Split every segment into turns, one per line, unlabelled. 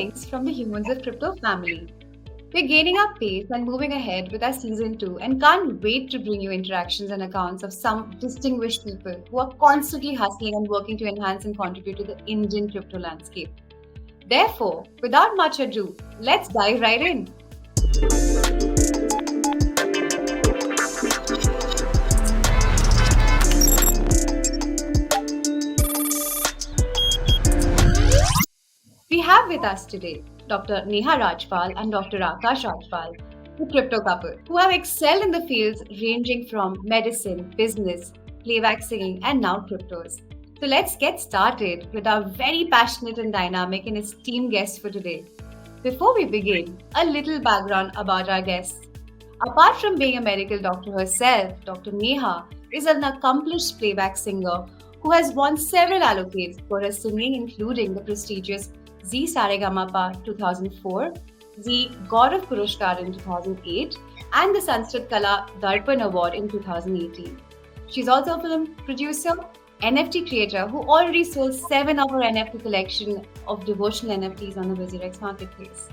Greetings from the Humans of Crypto family. We're gaining our pace and moving ahead with our season 2 and can't wait to bring you interactions and accounts of some distinguished people who are constantly hustling and working to enhance and contribute to the Indian crypto landscape. Therefore, without much ado, let's dive right in. We have with us today Dr. Neha Rajpal and Dr. Aakash Rajpal, the crypto couple, who have excelled in the fields ranging from medicine, business, playback singing, and now cryptos. So let's get started with our very passionate and dynamic and esteemed guests for today. Before we begin, a little background about our guests. Apart from being a medical doctor herself, Dr. Neha is an accomplished playback singer who has won several accolades for her singing, including the prestigious Zee SaReGaMaPa 2004, Zee Gaurav Puraskar in 2008, and the Sanskriti Kala Darpan Award in 2018. She's also a film producer, NFT creator who already sold 7 of her NFT collection of devotional NFTs on the WazirX Marketplace.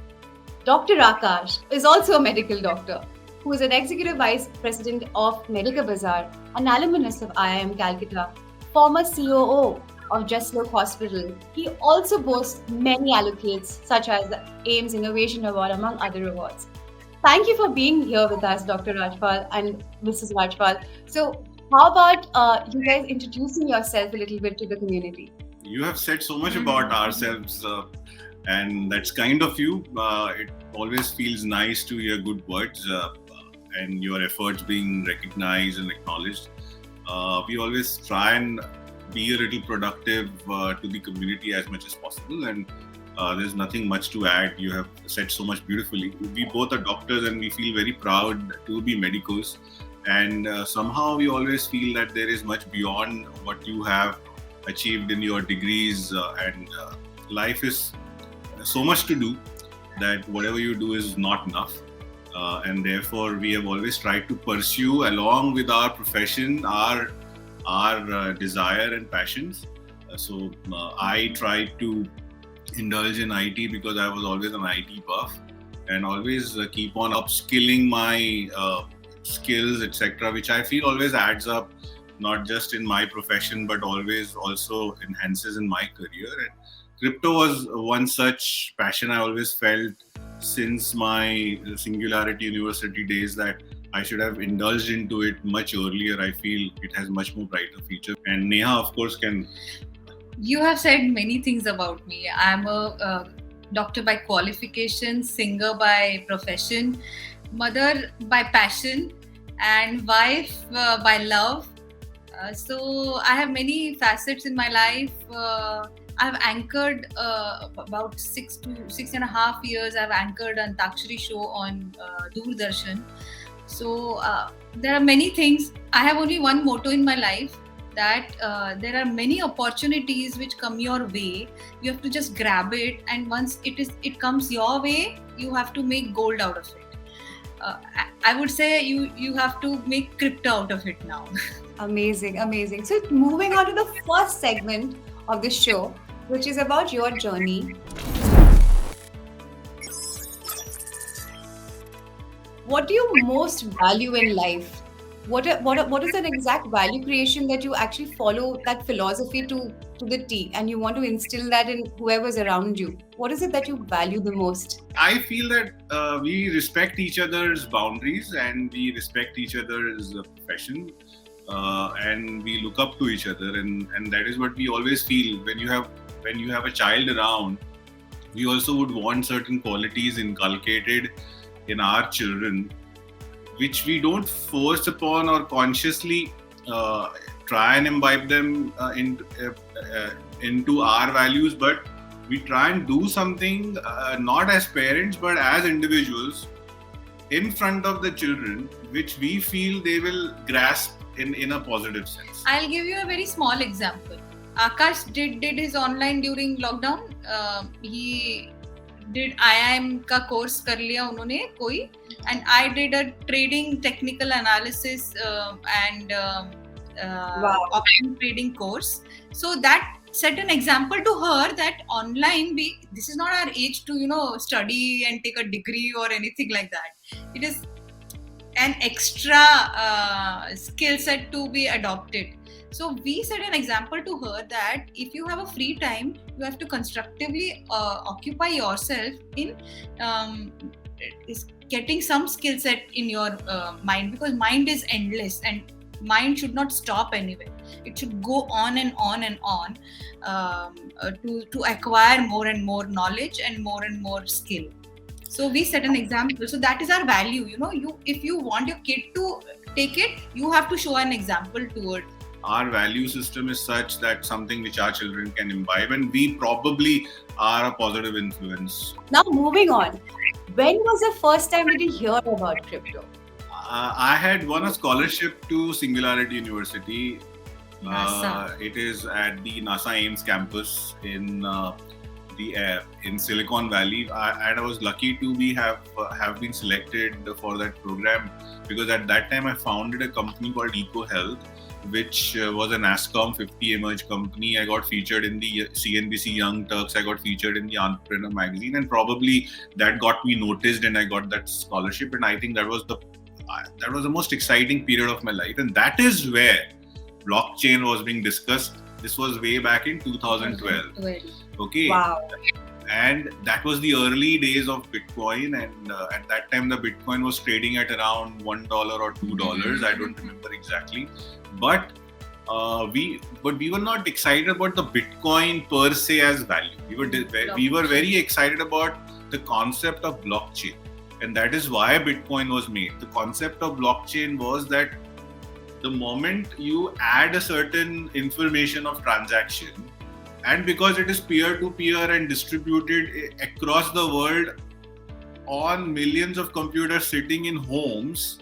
Dr. Aakash is also a medical doctor who is an executive vice president of Medikabazar, an alumnus of IIM Calcutta, former COO of Jaslok Hospital. He also boasts many accolades such as the AIIMS Innovation Award, among other awards. Thank you for being here with us, Dr. Rajpal and Mrs. Rajpal. So, how about you guys introducing yourself a little bit to the community?
You have said so much about ourselves, and that's kind of you. It always feels nice to hear good words and your efforts being recognized and acknowledged. We always try and be a little productive to the community as much as possible, and there's nothing much to add. You have said so much beautifully. We both are doctors and we feel very proud to be medicos, and somehow we always feel that there is much beyond what you have achieved in your degrees, and life is so much to do that whatever you do is not enough, and therefore we have always tried to pursue along with our profession our desire and passions. So I tried to indulge in IT because I was always an IT buff, and always keep on upskilling my skills, etc., which I feel always adds up, not just in my profession but always also enhances in my career. And crypto was one such passion I always felt since my Singularity University days, that I should have indulged into it much earlier. I feel it has much more brighter future. And Neha, of course, can...
You have said many things about me. I'm a doctor by qualification, singer by profession, mother by passion, and wife by love. So I have many facets in my life. I've anchored about 6.5 years. I've anchored an Antakshari show on Doordarshan. So there are many things. I have only one motto in my life, that there are many opportunities which come your way. You have to just grab it, and once it comes your way, you have to make gold out of it. I would say you have to make crypto out of it now.
Amazing. So moving on to the first segment of the show, which is about your journey. What do you most value in life? What is an exact value creation that you actually follow that philosophy to the T, and you want to instill that in whoever's around you? What is it that you value the most?
I feel that we respect each other's boundaries and we respect each other's profession, and we look up to each other, and that is what we always feel when you have a child around. We also would want certain qualities inculcated in our children, which we don't force upon or consciously try and imbibe them into our values, but we try and do something not as parents but as individuals in front of the children, which we feel they will grasp in a positive sense.
I'll give you a very small example. Aakash did his online during lockdown. He did IIM का course कर लिया उन्होंने कोई, and I did a trading technical analysis and option trading course. So that set an example to her that online, this is not our age to study and take a degree or anything like that. It is an extra skill set to be adopted. So we set an example to her that if you have a free time, you have to constructively occupy yourself in getting some skill set in your mind, because mind is endless and mind should not stop anywhere. It should go on and on and on to acquire more and more knowledge and more skill. So we set an example. So that is our value. If you want your kid to take it, you have to show an example towards.
Our value system is such that something which our children can imbibe, and we probably are a positive influence.
Now moving on, when was the first time did you hear about crypto?
I had won a scholarship to Singularity University.
NASA.
It is at the NASA AIIMS campus in Silicon Valley, and I was lucky to have been selected for that program, because at that time I founded a company called EcoHealth, which was an ASCOM 50 emerge company. I got featured in the CNBC Young Turks. I got featured in the Entrepreneur magazine, and probably that got me noticed, and I got that scholarship. And I think that was the most exciting period of my life, and that is where blockchain was being discussed. This was way back in 2012. Okay.
Wow.
And that was the early days of Bitcoin, and at that time the Bitcoin was trading at around $1 or $2. I don't remember exactly, but we were not excited about the Bitcoin per se as value. We were very excited about the concept of blockchain, and that is why Bitcoin was made. The concept of blockchain was that the moment you add a certain information of transaction, and because it is peer-to-peer and distributed across the world on millions of computers sitting in homes,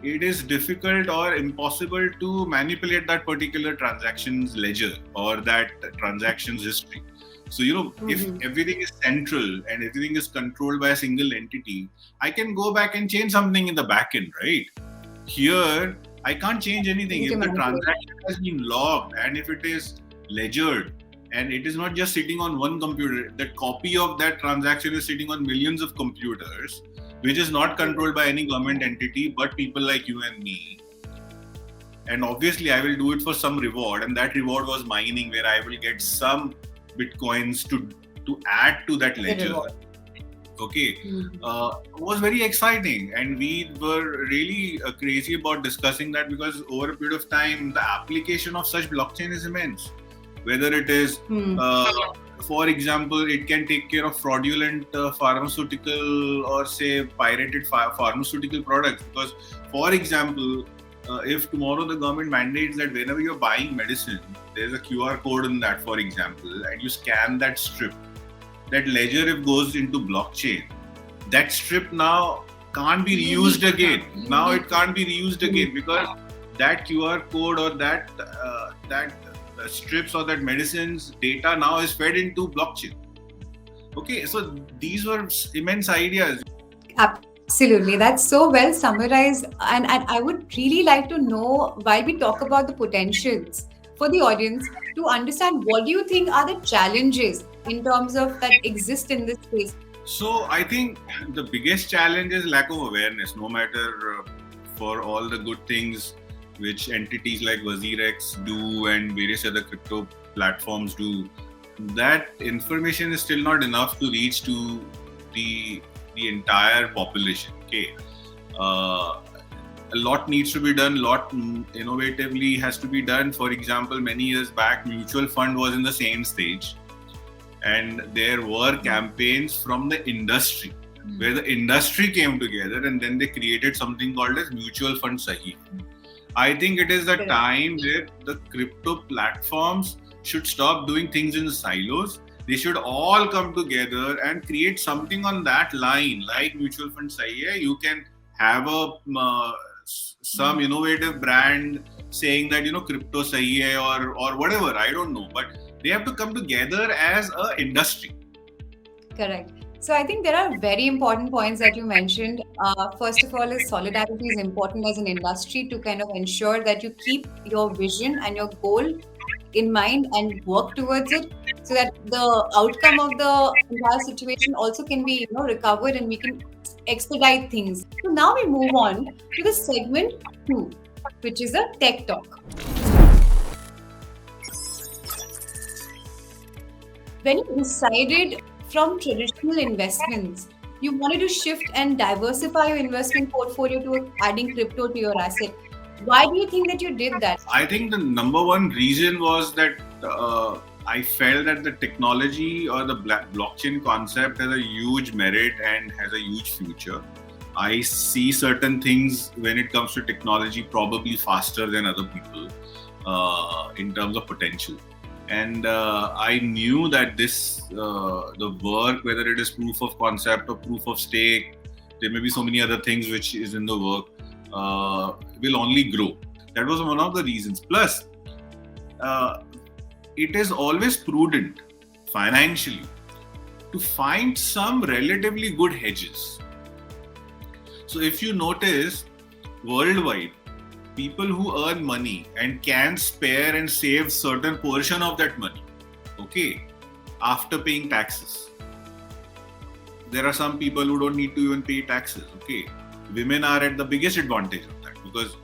it is difficult or impossible to manipulate that particular transaction's ledger or that transaction's history. So, if everything is central and everything is controlled by a single entity, I can go back and change something in the back end, right? Here, I can't change anything. If the transaction has been logged and if it is ledgered, and it is not just sitting on one computer, the copy of that transaction is sitting on millions of computers, which is not controlled by any government entity but people like you and me. And obviously I will do it for some reward, and that reward was mining, where I will get some bitcoins to add to that ledger. Okay. It was very exciting, and we were really crazy about discussing that, because over a period of time the application of such blockchain is immense. Whether it is, for example, it can take care of fraudulent pharmaceutical or say pirated pharmaceutical products. Because, for example, if tomorrow the government mandates that whenever you're buying medicine, there's a QR code in that, for example, and you scan that strip, that ledger, if goes into blockchain, that strip now can't be reused again. Now it can't be reused again, because that QR code or that strips or that medicine's data now is fed into blockchain. Okay, so these were immense ideas.
Absolutely, that's so well summarized, and I would really like to know, while we talk about the potentials for the audience, to understand what do you think are the challenges in terms of that exist in this space.
So I think the biggest challenge is lack of awareness. No matter for all the good things which entities like WazirX do and various other crypto platforms do, that information is still not enough to reach to the entire population. Okay, a lot needs to be done. Lot innovatively has to be done. For example, many years back, mutual fund was in the same stage, and there were campaigns from the industry where the industry came together, and then they created something called as mutual fund Sahi. I think it is the time where the crypto platforms should stop doing things in silos. They should all come together and create something on that line, like mutual fund Sahi. You can have some innovative brand saying that crypto Sahi hai or whatever. I don't know, but they have to come together as an industry.
Correct. So I think there are very important points that you mentioned. First of all, is solidarity is important as an industry to kind of ensure that you keep your vision and your goal in mind and work towards it, so that the outcome of the entire situation also can be, recovered, and we can expedite things. So now we move on to the segment 2, which is a tech talk. When you decided from traditional investments, you wanted to shift and diversify your investment portfolio to adding crypto to your asset. Why do you think that you did that?
I think the number one reason was that I felt that the technology or the blockchain concept has a huge merit and has a huge future. I see certain things when it comes to technology probably faster than other people in terms of potential. And I knew that the work, whether it is proof of concept or proof of stake, there may be so many other things which is in the work, will only grow. That was one of the reasons. Plus, it is always prudent financially to find some relatively good hedges. So if you notice, worldwide, people who earn money and can spare and save certain portion of that money, okay, after paying taxes. There are some people who don't need to even pay taxes, okay. Women are at the biggest advantage of that because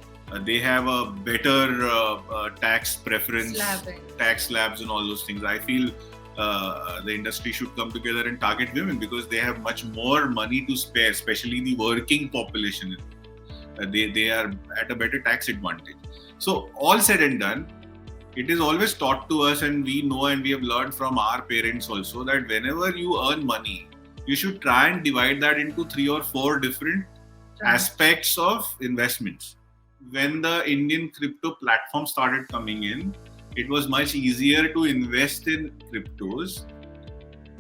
they have a better tax preference, tax slabs and all those things. I feel the industry should come together and target women because they have much more money to spare, especially the working population. They are at a better tax advantage. So all said and done, it is always taught to us, and we know and we have learned from our parents also, that whenever you earn money, you should try and divide that into 3 or 4 different aspects of investments. When the Indian crypto platform started coming in, it was much easier to invest in cryptos.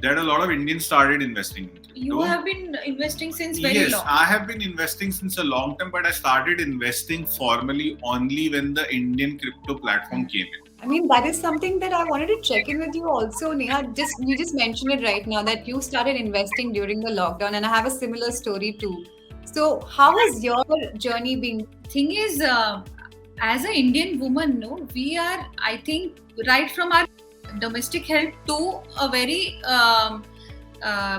That a lot of Indians started investing in crypto.
You have been investing since very long.
Yes, I have been investing since a long time, but I started investing formally only when the Indian crypto platform came in.
I mean, that is something that I wanted to check in with you also, Neha. You just mentioned it right now that you started investing during the lockdown, and I have a similar story too. So, how has your journey been?
Thing is, as an Indian woman, no, we are, I think, right from our domestic help to a very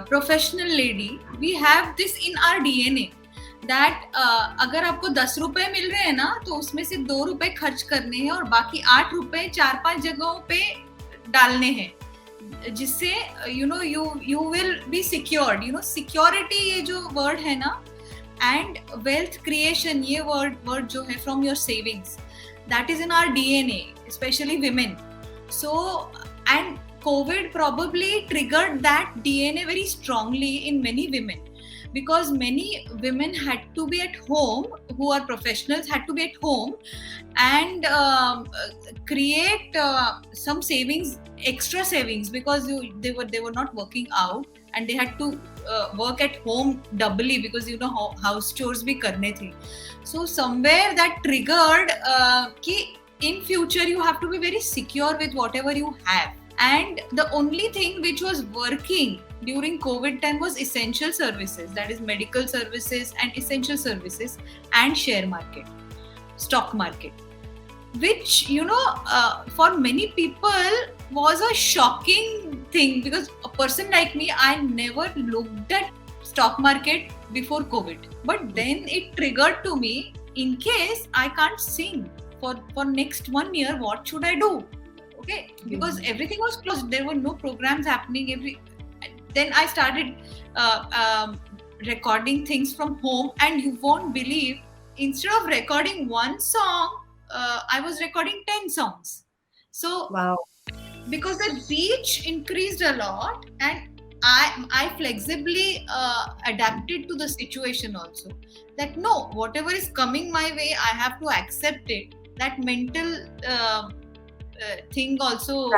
professional lady, we have this in our DNA. That अगर आपको 10 रुपए मिल रहे हैं ना, तो उसमें से 2 रुपए खर्च करने हैं और बाकी 8 रुपए 4-5 जगहों पे डालने हैं, जिससे you will be secured. Security ये जो word है ना, and wealth creation ये word जो है from your savings, that is in our DNA, especially women. So, and COVID probably triggered that DNA very strongly in many women. Because many women had to be at home, who are professionals, had to be at home and create some savings, extra savings, because they were not working out and they had to work at home doubly because house chores bhi karne the. So somewhere that triggered ki in future you have to be very secure with whatever you have. And the only thing which was working during COVID time was essential services, that is medical services and essential services, and share market, stock market, which for many people was a shocking thing, because a person like me, I never looked at stock market before COVID, but then it triggered to me, in case I can't sing for next 1 year, what should I do? Okay, because everything was closed, there were no programs happening. Then I started recording things from home, and you won't believe, instead of recording one song, I was recording 10 songs. So,
wow,
because the reach increased a lot, and I flexibly adapted to the situation also. That no, whatever is coming my way, I have to accept it. That mental thing also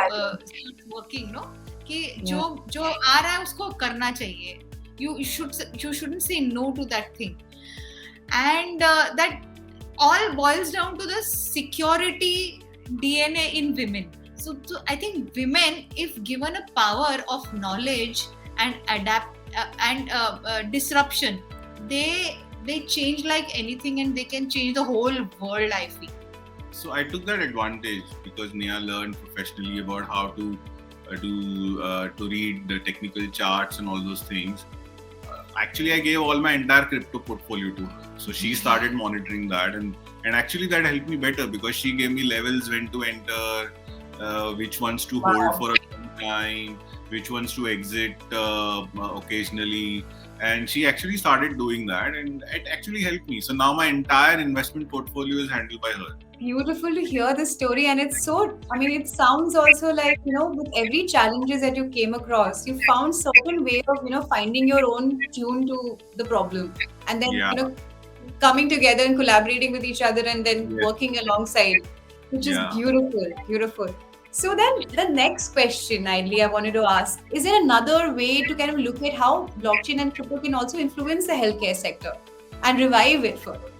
working, no? कि जो आ रहा है उसको करना चाहिए. You shouldn't say no to that thing. And that all boils down to the security DNA in women. So I think women, if given a power of knowledge and adapt and disruption, they change like anything, and they can change the whole world, I feel.
So I took that advantage because Neha learned professionally about how to read the technical charts and all those things. Actually, I gave all my entire crypto portfolio to her. So she started monitoring that, and actually that helped me better because she gave me levels when to enter, which ones to hold for a long time, which ones to exit occasionally. And she actually started doing that, and it actually helped me. So now my entire investment portfolio is handled by her.
Beautiful to hear this story, and it's so, I mean, it sounds also like, with every challenges that you came across, you found certain way of, finding your own tune to the problem, and then,
Yeah.
Coming together and collaborating with each other and then
Yes.
working alongside, which is
Yeah.
beautiful, beautiful. So then the next question, Idly, I wanted to ask, is there another way to kind of look at how blockchain and crypto can also influence the healthcare sector and revive it further?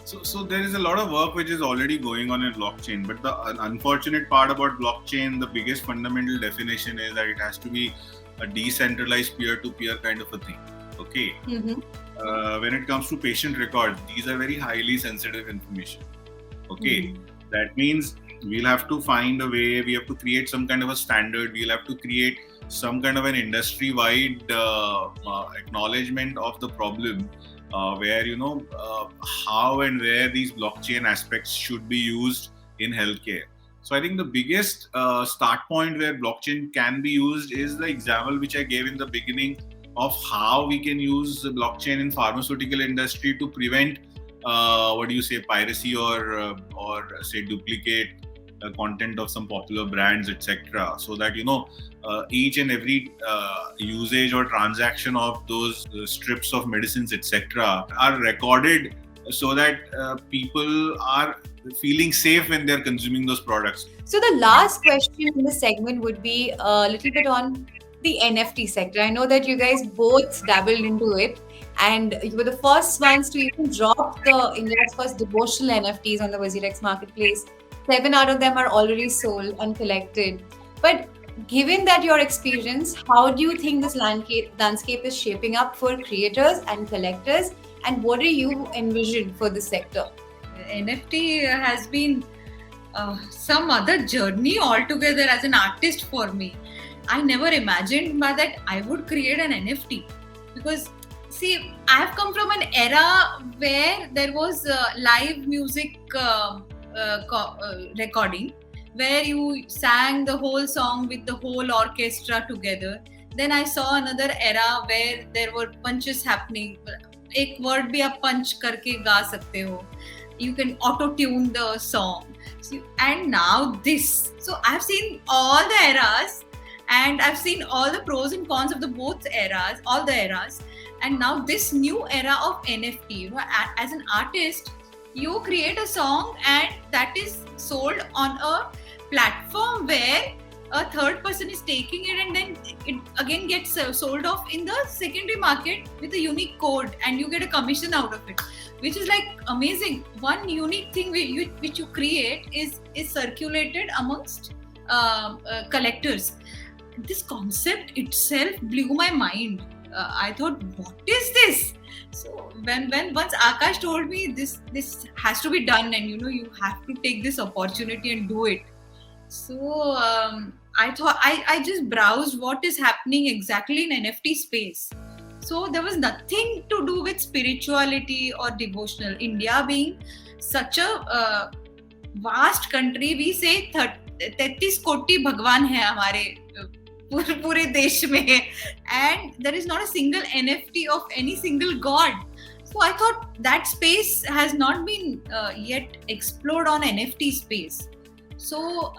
So there is a lot of work which is already going on in blockchain, but the unfortunate part about blockchain, the biggest fundamental definition is that it has to be a decentralized peer-to-peer kind of a thing. Okay.
Mm-hmm.
When it comes to patient records, these are very highly sensitive information. Okay.
Mm-hmm.
That means we'll have to find a way, we have to create some kind of a standard, we'll have to create some kind of an industry-wide acknowledgement of the problem, where how and where these blockchain aspects should be used in healthcare. So I think the biggest start point where blockchain can be used is the example which I gave in the beginning of how we can use the blockchain in pharmaceutical industry to prevent piracy or say duplicate content of some popular brands, etc. So that each and every usage or transaction of those strips of medicines, etc., are recorded so that people are feeling safe when they're consuming those products.
So the last question in this segment would be a little bit on the NFT sector. I know that you guys both dabbled into it, and you were the first ones to even drop India's first devotional NFTs on the WazirX Marketplace. 7 out of them are already sold and collected. But given that your experience, how do you think this landscape is shaping up for creators and collectors, and what do you envision for this sector?
NFT has been some other journey altogether as an artist for me. I never imagined that I would create an NFT, because see, I have come from an era where there was live music recording, where you sang the whole song with the whole orchestra together. Then I saw another era where there were punches happening. एक word भी आप punch करके गा सकते हो. You can auto-tune the song. And now this. So I've seen all the eras, and I've seen all the pros and cons of both eras, all the eras. And now this new era of NFT, as an artist, you create a song and that is sold on a platform where a third person is taking it, and then it again gets sold off in the secondary market with a unique code, and you get a commission out of it, which is like amazing. One unique thing which you create is circulated amongst collectors. This concept itself blew my mind. I thought, what is this? So when once Aakash told me this has to be done, and you have to take this opportunity and do it. So I thought I just browsed what is happening exactly in NFT space. So there was nothing to do with spirituality or devotional. India being such a vast country, we say 33 कोटि भगवान है हमारे पूरे देश में, and there is not a single NFT of any single god. So I thought that space has not been yet explored on NFT space. So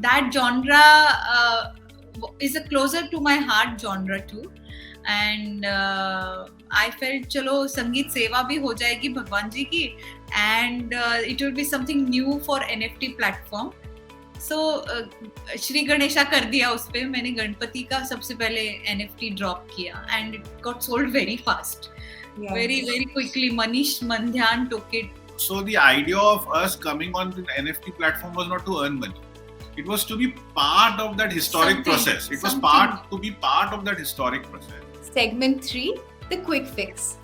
that genre is a closer to my heart genre too, and I felt चलो संगीत सेवा भी हो जाएगी भगवान जी की, and it will be something new for NFT platform. So Shri Ganesha कर दिया उस पे, मैंने गणपति का सबसे पहले NFT ड्रॉप किया, and it got sold very fast. Yeah. Very quickly. Manish Mandhyan took it.
So the idea of us coming on the NFT platform was not to earn money. It was to be part of that historic process. It was to be part of that historic process.
Segment 3, the quick fix.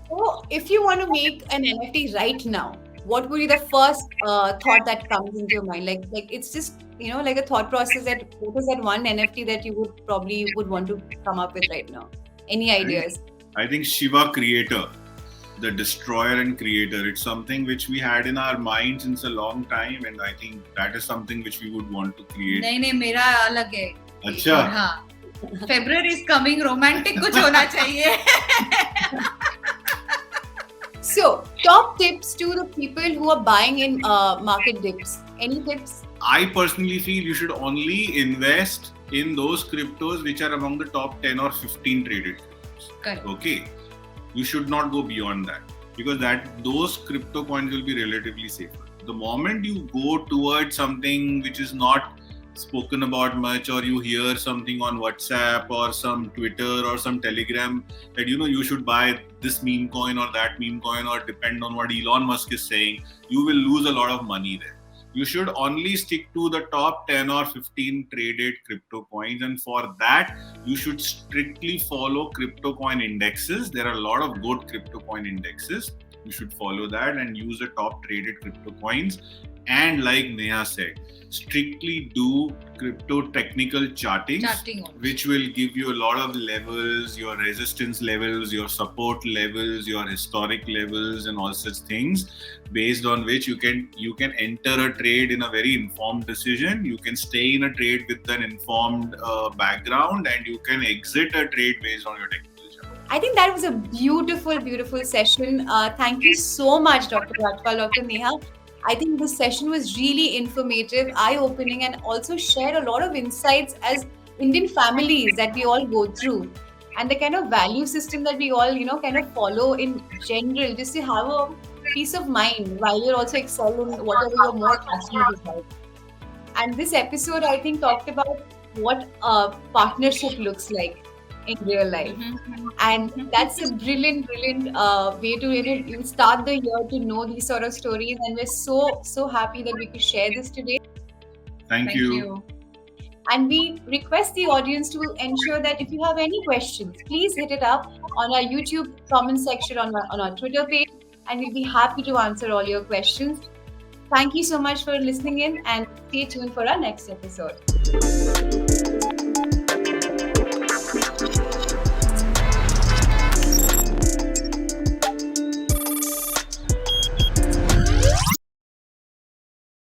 So if you want to make an NFT right now, what would be the first thought that comes into your mind? Like it's just like a thought process that what is that one NFT that you would want to come up with right now? Any ideas?
I think Shiva Creator, the destroyer and creator. It's something which we had in our mind since a long time, and I think that is something which we would want to create.
नहीं मेरा अलग है.
अच्छा.
हाँ. February is coming. Romantic कुछ होना चाहिए.
So, top tips to the people who are buying in market dips. Any tips?
I personally feel you should only invest in those cryptos which are among the top 10 or 15 traded cryptos.
Correct.
Okay. You should not go beyond that, because those crypto coins will be relatively safer. The moment you go towards something which is not spoken about much, or you hear something on WhatsApp or some Twitter or some Telegram that you should buy this meme coin or that meme coin, or depend on what Elon Musk is saying, you will lose a lot of money there. You should only stick to the top 10 or 15 traded crypto coins, and for that you should strictly follow crypto coin indexes. There are a lot of good crypto coin indexes. You should follow that and use the top traded crypto coins. And like Neha said, strictly do crypto technical charting, which will give you a lot of levels, your resistance levels, your support levels, your historic levels, and all such things, based on which you can enter a trade in a very informed decision. You can stay in a trade with an informed background, and you can exit a trade based on your technical chart.
I think that was a beautiful, beautiful session. Thank you so much, Dr. Rajpal, Dr. Neha. I think this session was really informative, eye-opening, and also shared a lot of insights as Indian families that we all go through, and the kind of value system that we all, kind of follow in general, just to have a peace of mind while you're also excelling whatever you're more passionate about. And this episode, I think, talked about what a partnership looks like in real life.
Mm-hmm.
And that's a brilliant way to start the year to know these sort of stories, and we're so happy that we could share this today.
Thank you.
And we request the audience to ensure that if you have any questions, please hit it up on our YouTube comment section, on our Twitter page, and we'll be happy to answer all your questions. Thank you so much for listening in, and stay tuned for our next episode.